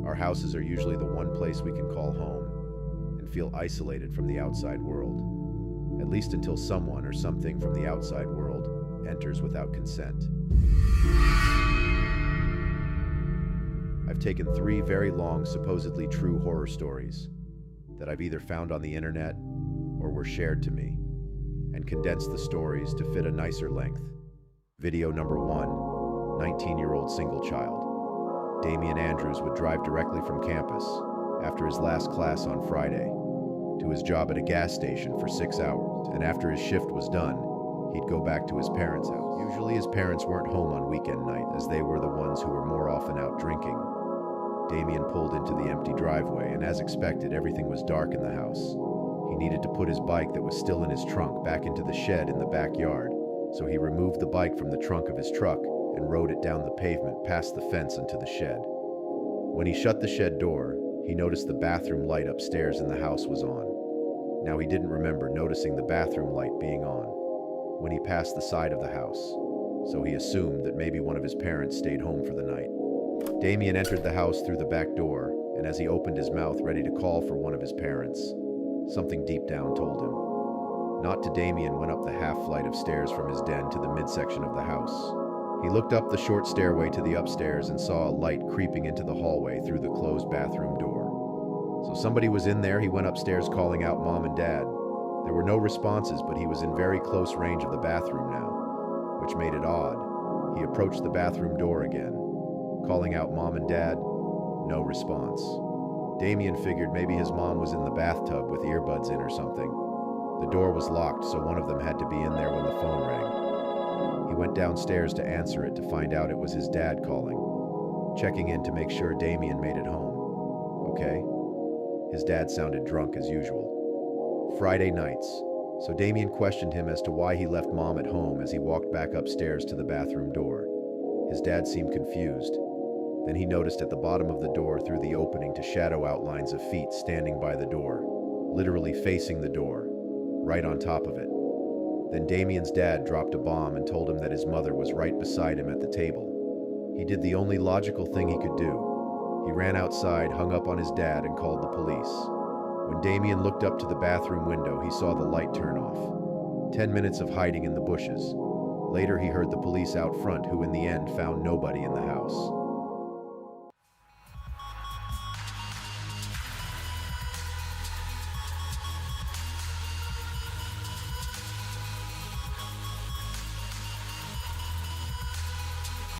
Our houses are usually the one place we can call home and feel isolated from the outside world, at least until someone or something from the outside world enters without consent. I've taken 3 very long, supposedly true horror stories that I've either found on the internet or were shared to me, and condensed the stories to fit a nicer length. Video number 1, 19-year-old single child. Damian Andrews would drive directly from campus after his last class on Friday to his job at a gas station for 6 hours, and after his shift was done, he'd go back to his parents' house. Usually his parents weren't home on weekend night, as they were the ones who were more often out drinking. Damian pulled into the empty driveway, and as expected, everything was dark in the house. He needed to put his bike that was still in his trunk back into the shed in the backyard, so he removed the bike from the trunk of his truck and rode it down the pavement past the fence into the shed. When he shut the shed door, he noticed the bathroom light upstairs in the house was on. Now he didn't remember noticing the bathroom light being on when he passed the side of the house, so he assumed that maybe one of his parents stayed home for the night. Damian entered the house through the back door, and as he opened his mouth ready to call for one of his parents, something deep down told him not to. Damian went up the half flight of stairs from his den to the midsection of the house. He looked up the short stairway to the upstairs and saw a light creeping into the hallway through the closed bathroom door. So somebody was in there. He went upstairs calling out Mom and Dad. There were no responses, but he was in very close range of the bathroom now, which made it odd. He approached the bathroom door again, calling out Mom and Dad. No response. Damian figured maybe his mom was in the bathtub with earbuds in or something. The door was locked, so one of them had to be in there when the phone rang. He went downstairs to answer it to find out it was his dad calling, checking in to make sure Damian made it home. Okay? His dad sounded drunk as usual. Friday nights, so Damian questioned him as to why he left Mom at home as he walked back upstairs to the bathroom door. His dad seemed confused. Then he noticed at the bottom of the door through the opening to shadow outlines of feet standing by the door, literally facing the door, right on top of it. Then Damian's dad dropped a bomb and told him that his mother was right beside him at the table. He did the only logical thing he could do. He ran outside, hung up on his dad, and called the police. When Damian looked up to the bathroom window, he saw the light turn off. 10 minutes of hiding in the bushes. Later, he heard the police out front, who in the end found nobody in the house.